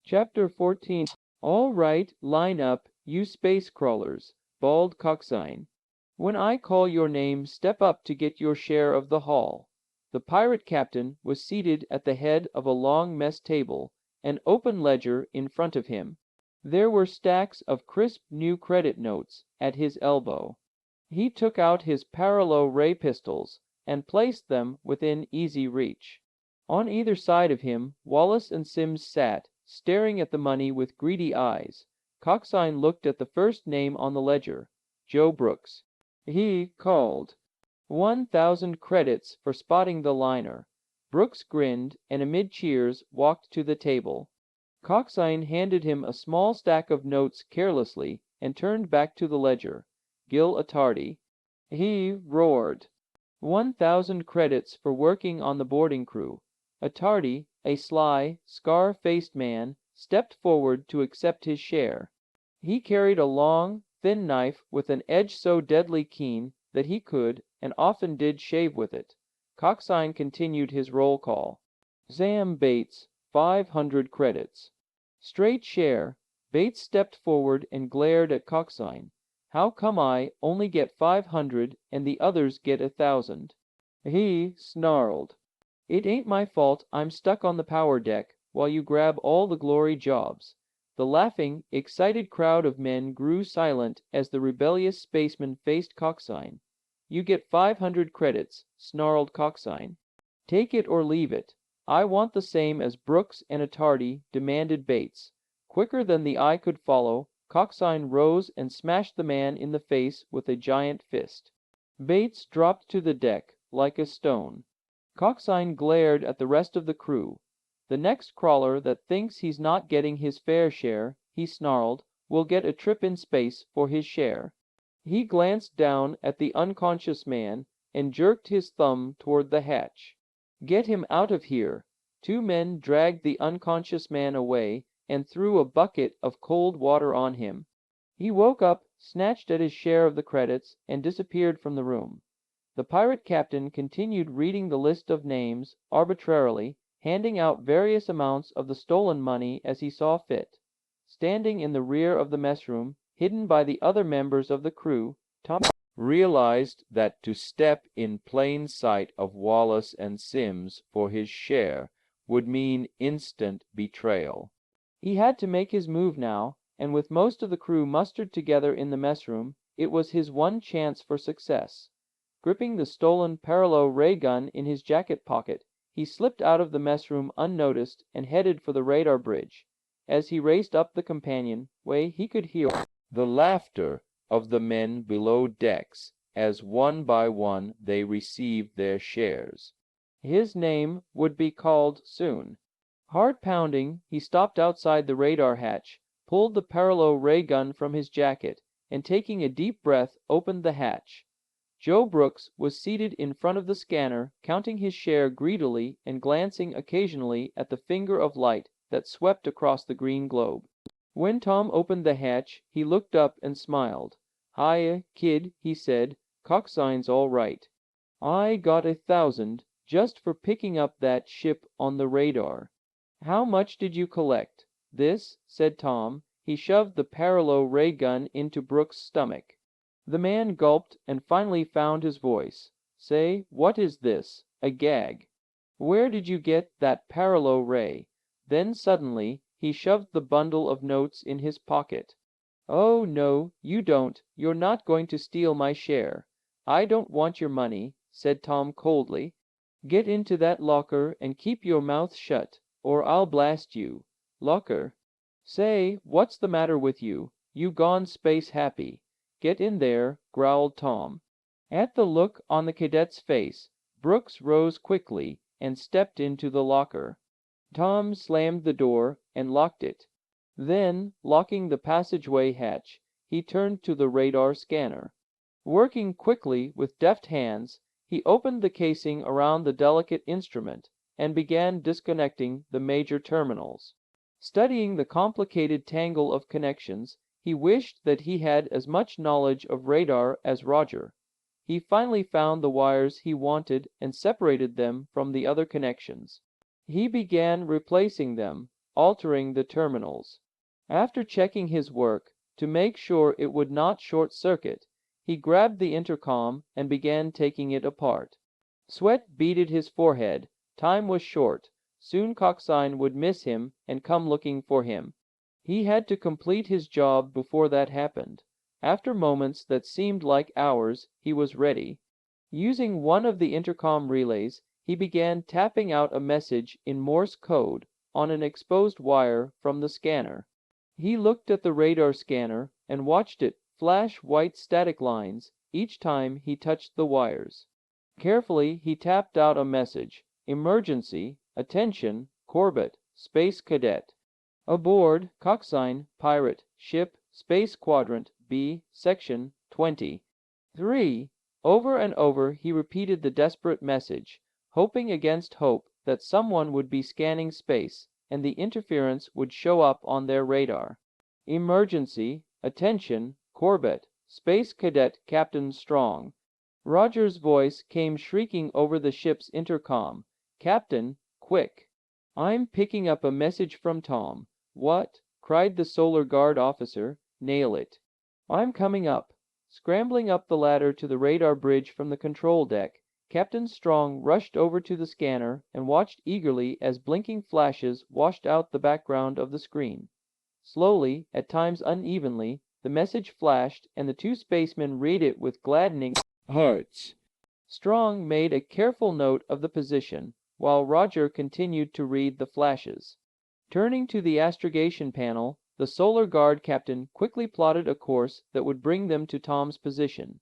Chapter 14. All right, line up, you space crawlers, bawled Coxine. When I call your name, step up to get your share of the haul. The pirate captain was seated at the head of a long mess table, an open ledger in front of him. There were stacks of crisp new credit notes at his elbow. He took out his paralo ray pistols and placed them within easy reach. On either side of him, Wallace and Simms sat, staring at the money with greedy eyes. Coxine looked at the first name on the ledger, Joe Brooks. He called, 1,000 credits for spotting the liner. Brooks grinned, and amid cheers walked to the table. Coxine handed him a small stack of notes carelessly and turned back to the ledger. Gil Attardi. He roared, 1,000 credits for working on the boarding crew. Attardi, a sly, scar-faced man, stepped forward to accept his share. He carried a long, thin knife with an edge so deadly keen that he could, and often did, shave with it. Coxine continued his roll call. Sam Bates, 500 credits. Straight share. Bates stepped forward and glared at Coxine. How come I only get 500 and the others get 1,000? He snarled. It ain't my fault I'm stuck on the power deck while you grab all the glory jobs. The laughing, excited crowd of men grew silent as the rebellious spaceman faced Coxine. You get 500 credits, snarled Coxine. Take it or leave it. I want the same as Brooks and Attardi, demanded Bates. Quicker than the eye could follow, Coxine rose and smashed the man in the face with a giant fist. Bates dropped to the deck like a stone. Coxine glared at the rest of the crew. The next crawler that thinks he's not getting his fair share, he snarled, will get a trip in space for his share. He glanced down at the unconscious man and jerked his thumb toward the hatch. Get him out of here. Two men dragged the unconscious man away and threw a bucket of cold water on him. He woke up, snatched at his share of the credits, and disappeared from the room. The pirate captain continued reading the list of names, arbitrarily, handing out various amounts of the stolen money as he saw fit. Standing in the rear of the mess room, hidden by the other members of the crew, Tom realized that to step in plain sight of Wallace and Simms for his share would mean instant betrayal. He had to make his move now, and with most of the crew mustered together in the mess room, it was his one chance for success. Gripping the stolen paralo ray gun in his jacket pocket, he slipped out of the mess room unnoticed and headed for the radar bridge. As he raced up the companionway, he could hear the laughter of the men below decks as one by one they received their shares. His name would be called soon. Heart pounding, he stopped outside the radar hatch, pulled the paralo ray gun from his jacket, and taking a deep breath, opened the hatch. Joe Brooks was seated in front of the scanner, counting his share greedily and glancing occasionally at the finger of light that swept across the green globe. When Tom opened the hatch, he looked up and smiled. "Hiya, kid," he said. "Coxine's all right. I got 1,000 just for picking up that ship on the radar." "How much did you collect?" "This," said Tom. He shoved the paralo ray gun into Brooks' stomach. The man gulped and finally found his voice. "Say, what is this? A gag. Where did you get that paralo ray?" Then suddenly he shoved the bundle of notes in his pocket. "Oh, no, you don't. You're not going to steal my share." "I don't want your money," said Tom coldly. "Get into that locker and keep your mouth shut, or I'll blast you." "Locker? Say, what's the matter with you? You gone space happy." "Get in there," growled Tom. At the look on the cadet's face, Brooks rose quickly and stepped into the locker. Tom slammed the door and locked it. Then, locking the passageway hatch, he turned to the radar scanner. Working quickly with deft hands, he opened the casing around the delicate instrument and began disconnecting the major terminals. Studying the complicated tangle of connections, he wished that he had as much knowledge of radar as Roger. He finally found the wires he wanted and separated them from the other connections. He began replacing them, altering the terminals. After checking his work, to make sure it would not short-circuit, he grabbed the intercom and began taking it apart. Sweat beaded his forehead. Time was short. Soon Coxine would miss him and come looking for him. He had to complete his job before that happened. After moments that seemed like hours, he was ready. Using one of the intercom relays, he began tapping out a message in Morse code on an exposed wire from the scanner. He looked at the radar scanner and watched it flash white static lines each time he touched the wires. Carefully, he tapped out a message: Emergency, attention, Corbett, Space Cadet. Aboard, Coxine, Pirate, Ship, Space Quadrant, B, Section 20. 3. Over and over he repeated the desperate message, hoping against hope that someone would be scanning space and the interference would show up on their radar. Emergency, attention, Corbett, Space Cadet Captain Strong. Roger's voice came shrieking over the ship's intercom. Captain, quick. I'm picking up a message from Tom. What? Cried the Solar Guard officer. Nail it. I'm coming up. Scrambling up the ladder to the radar bridge from the control deck, Captain Strong rushed over to the scanner and watched eagerly as blinking flashes washed out the background of the screen. Slowly, at times unevenly, the message flashed and the two spacemen read it with gladdening hearts. Strong made a careful note of the position, while Roger continued to read the flashes. Turning to the astrogation panel, the Solar Guard captain quickly plotted a course that would bring them to Tom's position.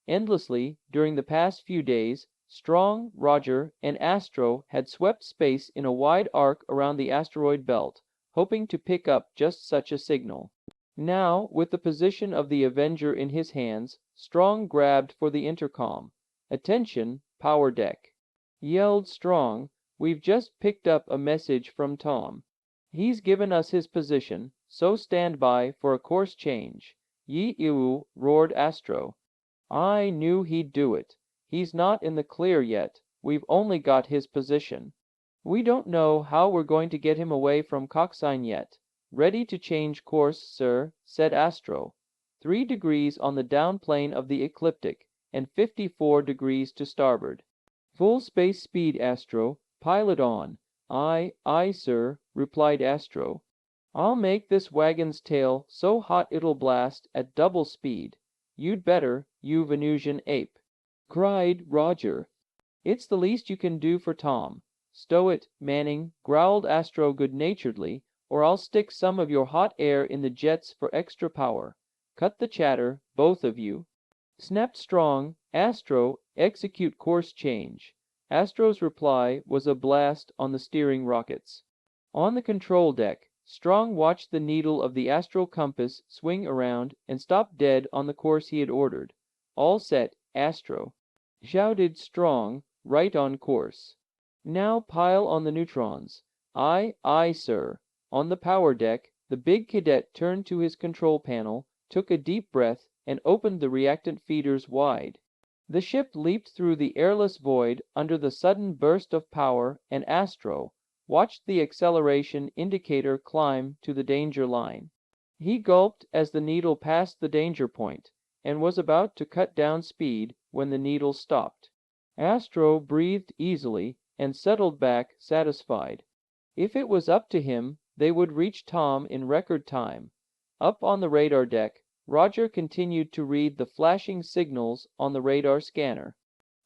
Endlessly, during the past few days, Strong, Roger, and Astro had swept space in a wide arc around the asteroid belt, hoping to pick up just such a signal. Now, with the position of the Avenger in his hands, Strong grabbed for the intercom. Attention, power deck. Yelled Strong, we've just picked up a message from Tom. He's given us his position, so stand by for a course change. Yee-ew, roared Astro. I knew he'd do it. He's not in the clear yet. We've only got his position. We don't know how we're going to get him away from Coxine yet. Ready to change course, sir, said Astro. 3 degrees on the down plane of the ecliptic, and 54 degrees to starboard. Full space speed, Astro. Pilot on. Aye, sir, replied Astro. I'll make this wagon's tail so hot it'll blast at double speed. You'd better, you Venusian ape, cried Roger. It's the least you can do for Tom. Stow it, Manning, growled Astro good-naturedly, or I'll stick some of your hot air in the jets for extra power. Cut the chatter, both of you. Snapped Strong. Astro, execute course change. Astro's reply was a blast on the steering rockets. On the control deck, Strong watched the needle of the astral compass swing around and stop dead on the course he had ordered. All set, Astro, shouted Strong, right on course. Now pile on the neutrons. Aye, sir. On the power deck, the big cadet turned to his control panel, took a deep breath, and opened the reactant feeders wide. The ship leaped through the airless void under the sudden burst of power, and Astro watched the acceleration indicator climb to the danger line. He gulped as the needle passed the danger point, and was about to cut down speed when the needle stopped. Astro breathed easily and settled back satisfied. If it was up to him, they would reach Tom in record time. Up on the radar deck, Roger continued to read the flashing signals on the radar scanner.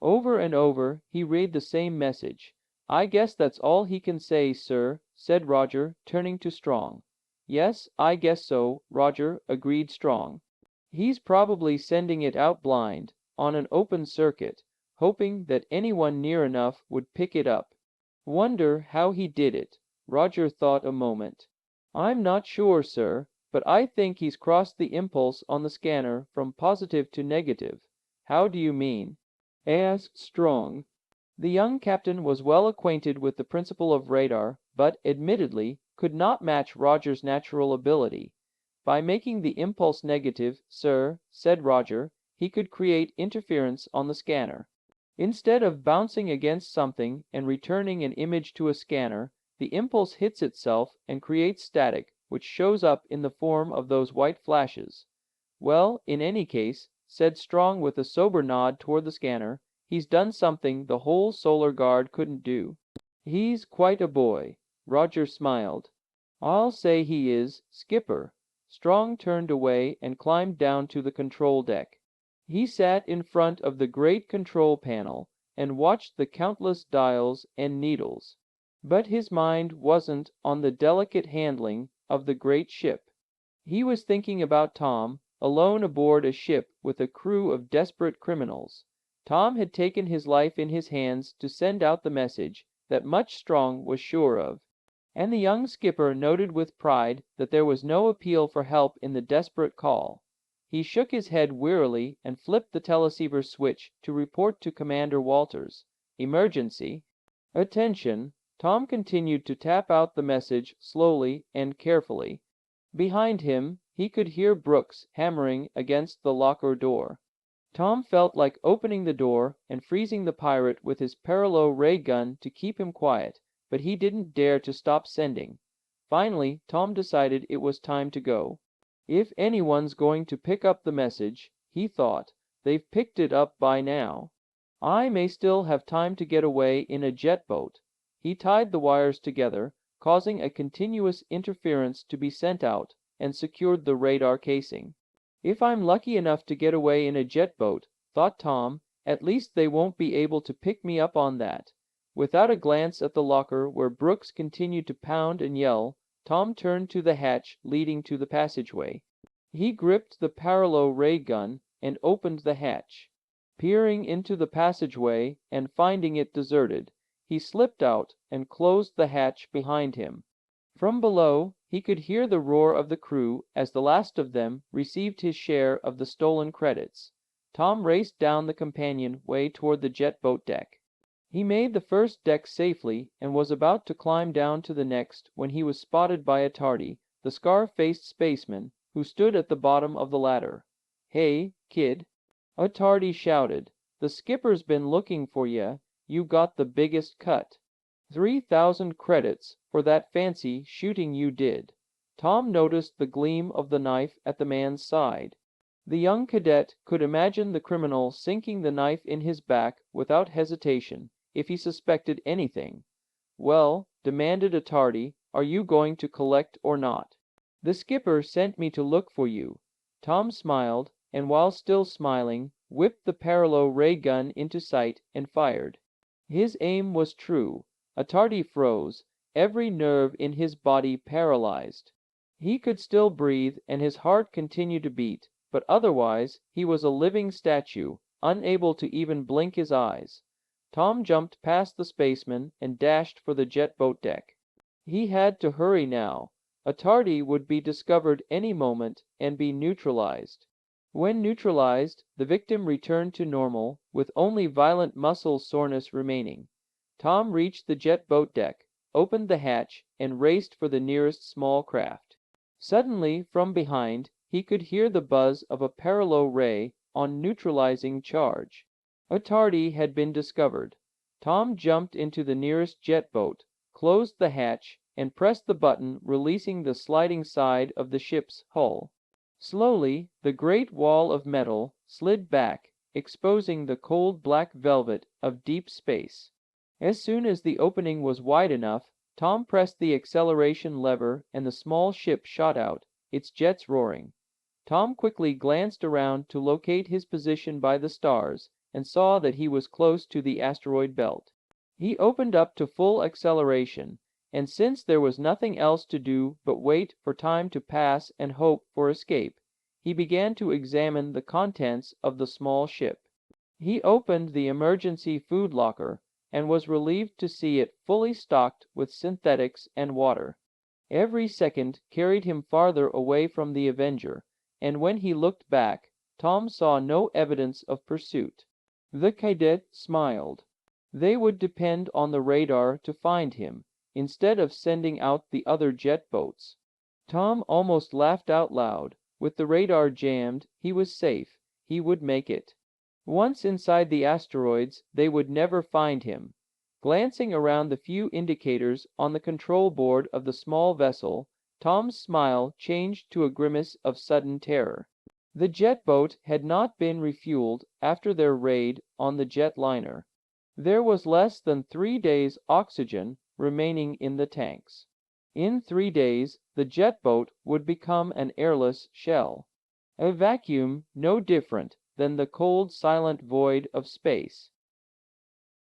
Over and over, he read the same message. I guess that's all he can say, sir, said Roger, turning to Strong. Yes, I guess so, Roger, agreed Strong. He's probably sending it out blind, on an open circuit, hoping that anyone near enough would pick it up. Wonder how he did it. Roger thought a moment. I'm not sure, sir, but I think he's crossed the impulse on the scanner from positive to negative. How do you mean? Asked Strong. The young captain was well acquainted with the principle of radar, but, admittedly, could not match Roger's natural ability. By making the impulse negative, sir, said Roger, he could create interference on the scanner. Instead of bouncing against something and returning an image to a scanner, The impulse hits itself and creates static, which shows up in the form of those white flashes. Well, in any case, said Strong with a sober nod toward the scanner, he's done something the whole Solar Guard couldn't do. He's quite a boy. Roger smiled. I'll say he is, Skipper. Strong turned away and climbed down to the control deck. He sat in front of the great control panel and watched the countless dials and needles. But his mind wasn't on the delicate handling of the great ship. He was thinking about Tom, alone aboard a ship with a crew of desperate criminals. Tom had taken his life in his hands to send out the message that Much Strong was sure of. And the young skipper noted with pride that there was no appeal for help in the desperate call. He shook his head wearily and flipped the teleceiver switch to report to Commander Walters. Emergency. Attention. Tom continued to tap out the message slowly and carefully. Behind him, he could hear Brooks hammering against the locker door. Tom felt like opening the door and freezing the pirate with his paralo ray gun to keep him quiet, but he didn't dare to stop sending. Finally, Tom decided it was time to go. If anyone's going to pick up the message, he thought, they've picked it up by now. I may still have time to get away in a jet boat. He tied the wires together, causing a continuous interference to be sent out, and secured the radar casing. If I'm lucky enough to get away in a jet boat, thought Tom, at least they won't be able to pick me up on that. Without a glance at the locker where Brooks continued to pound and yell, Tom turned to the hatch leading to the passageway. He gripped the paralo ray gun and opened the hatch. Peering into the passageway and finding it deserted, he slipped out and closed the hatch behind him. From below, he could hear the roar of the crew as the last of them received his share of the stolen credits. Tom raced down the companion-way toward the jet boat deck. He made the first deck safely and was about to climb down to the next when he was spotted by Attardi, the scar-faced spaceman, who stood at the bottom of the ladder. "Hey, kid," Attardi shouted. "The skipper's been looking for ya. You got the biggest cut. 3,000 credits for that fancy shooting you did." Tom noticed the gleam of the knife at the man's side. The young cadet could imagine the criminal sinking the knife in his back without hesitation, if he suspected anything. "Well," demanded Attardi, "are you going to collect or not?" "The skipper sent me to look for you." Tom smiled, and while still smiling, whipped the paralo ray gun into sight and fired. His aim was true. Attardi froze, every nerve in his body paralyzed. He could still breathe and his heart continued to beat, but otherwise he was a living statue, unable to even blink his eyes. Tom jumped past the spaceman and dashed for the jet boat deck. He had to hurry now. Attardi would be discovered any moment and be neutralized. When neutralized, the victim returned to normal, with only violent muscle soreness remaining. Tom reached the jet boat deck, opened the hatch, and raced for the nearest small craft. Suddenly, from behind, he could hear the buzz of a paralo ray on neutralizing charge. Attardi had been discovered. Tom jumped into the nearest jet boat, closed the hatch, and pressed the button releasing the sliding side of the ship's hull. Slowly, the great wall of metal slid back, exposing the cold black velvet of deep space. As soon as the opening was wide enough, Tom pressed the acceleration lever and the small ship shot out, its jets roaring. Tom quickly glanced around to locate his position by the stars and saw that he was close to the asteroid belt. He opened up to full acceleration, and since there was nothing else to do but wait for time to pass and hope for escape, he began to examine the contents of the small ship. He opened the emergency food locker and was relieved to see it fully stocked with synthetics and water. Every second carried him farther away from the Avenger, and when he looked back, Tom saw no evidence of pursuit. The cadet smiled. They would depend on the radar to find him, instead of sending out the other jet boats. Tom almost laughed out loud. With the radar jammed, he was safe. He would make it. Once inside the asteroids, they would never find him. Glancing around the few indicators on the control board of the small vessel, Tom's smile changed to a grimace of sudden terror. The jet boat had not been refueled after their raid on the jet liner. There was less than 3 days' oxygen remaining in the tanks. In 3 days, the jet boat would become an airless shell. A vacuum no different than the cold, silent void of space.